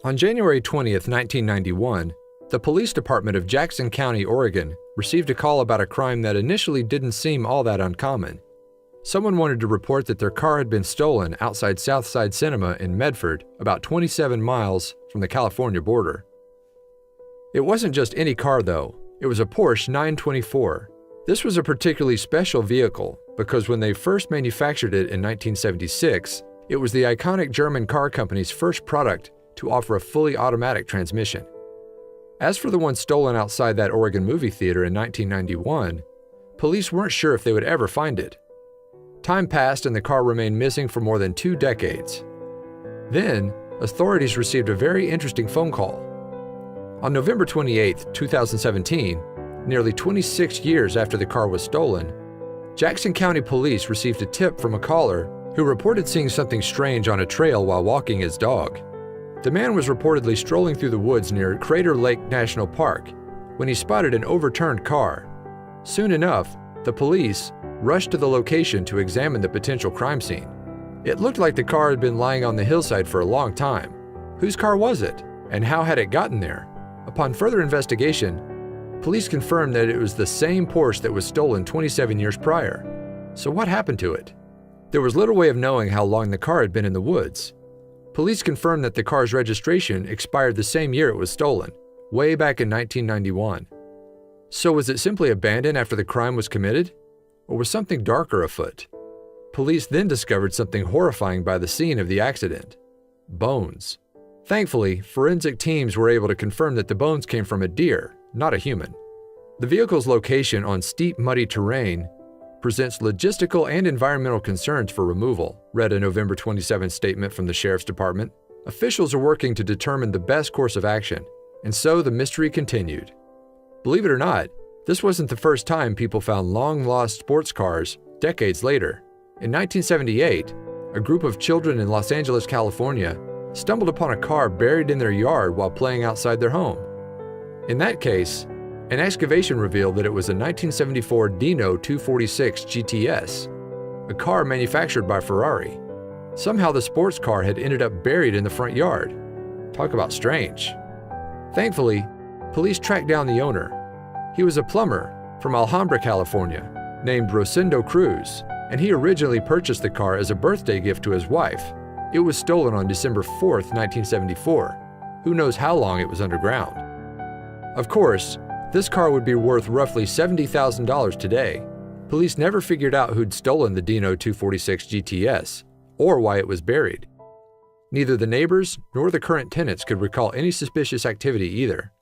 On January 20th, 1991, the police department of Jackson County, Oregon, received a call about a crime that initially didn't seem all that uncommon. Someone wanted to report that their car had been stolen outside Southside Cinema in Medford, about 27 miles from the California border. It wasn't just any car, though. It was a Porsche 924. This was a particularly special vehicle because when they first manufactured it in 1976, it was the iconic German car company's first product to offer a fully automatic transmission. As for the one stolen outside that Oregon movie theater in 1991, police weren't sure if they would ever find it. Time passed and the car remained missing for more than 2 decades. Then, authorities received a very interesting phone call. On November 28, 2017, nearly 26 years after the car was stolen, Jackson County Police received a tip from a caller who reported seeing something strange on a trail while walking his dog. The man was reportedly strolling through the woods near Crater Lake National Park when he spotted an overturned car. Soon enough, the police rushed to the location to examine the potential crime scene. It looked like the car had been lying on the hillside for a long time. Whose car was it, and how had it gotten there? Upon further investigation, police confirmed that it was the same Porsche that was stolen 27 years prior. So what happened to it? There was little way of knowing how long the car had been in the woods. Police confirmed that the car's registration expired the same year it was stolen, way back in 1991. So was it simply abandoned after the crime was committed? Or was something darker afoot? Police then discovered something horrifying by the scene of the accident: bones. Thankfully, forensic teams were able to confirm that the bones came from a deer, not a human. The vehicle's location on steep, muddy terrain presents logistical and environmental concerns for removal, read a November 27 statement from the Sheriff's Department. Officials are working to determine the best course of action, and so the mystery continued. Believe it or not, this wasn't the first time people found long-lost sports cars decades later. In 1978, a group of children in Los Angeles, California, stumbled upon a car buried in their yard while playing outside their home. In that case, an excavation revealed that it was a 1974 Dino 246 GTS, a car manufactured by Ferrari. Somehow the sports car had ended up buried in the front yard. Talk about strange. Thankfully, police tracked down the owner. He was a plumber from Alhambra, California, named Rosendo Cruz, and he originally purchased the car as a birthday gift to his wife. It was stolen on December 4, 1974. Who knows how long it was underground? Of course, this car would be worth roughly $70,000 today. Police never figured out who'd stolen the Dino 246 GTS, or why it was buried. Neither the neighbors nor the current tenants could recall any suspicious activity either.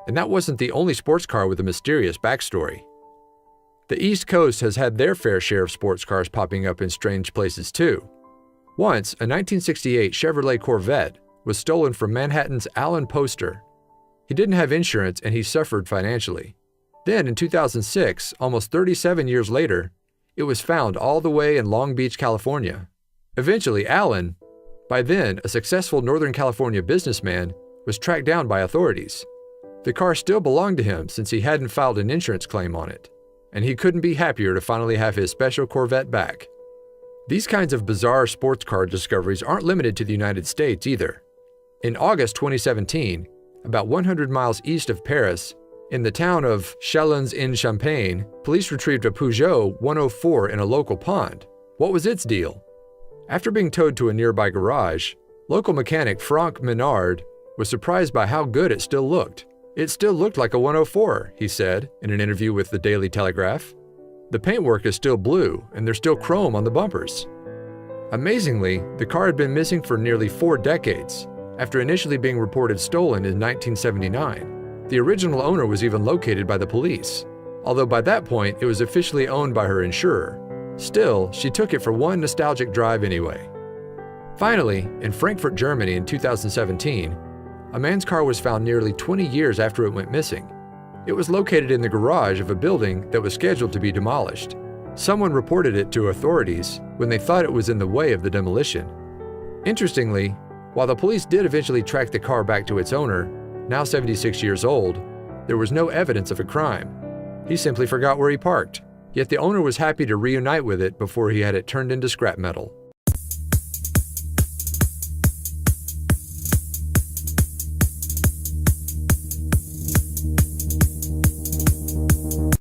And that wasn't the only sports car with a mysterious backstory. The East Coast has had their fair share of sports cars popping up in strange places too. Once, a 1968 Chevrolet Corvette was stolen from Manhattan's Alan Poster. He didn't have insurance and he suffered financially. Then in 2006, almost 37 years later, it was found all the way in Long Beach, California. Eventually, Alan, by then a successful Northern California businessman, was tracked down by authorities. The car still belonged to him since he hadn't filed an insurance claim on it, and he couldn't be happier to finally have his special Corvette back. These kinds of bizarre sports car discoveries aren't limited to the United States either. In August 2017, about 100 miles east of Paris, in the town of Châlons-en-Champagne, police retrieved a Peugeot 104 in a local pond. What was its deal? After being towed to a nearby garage, local mechanic Franck Menard was surprised by how good it still looked. It still looked like a 104, he said in an interview with the Daily Telegraph. The paintwork is still blue, and there's still chrome on the bumpers. Amazingly, the car had been missing for nearly 4 decades. After initially being reported stolen in 1979, the original owner was even located by the police, although by that point it was officially owned by her insurer. Still, she took it for one nostalgic drive anyway. Finally, in Frankfurt, Germany in 2017, a man's car was found nearly 20 years after it went missing. It was located in the garage of a building that was scheduled to be demolished. Someone reported it to authorities when they thought it was in the way of the demolition. Interestingly, while the police did eventually track the car back to its owner, now 76 years old, there was no evidence of a crime. He simply forgot where he parked, yet the owner was happy to reunite with it before he had it turned into scrap metal.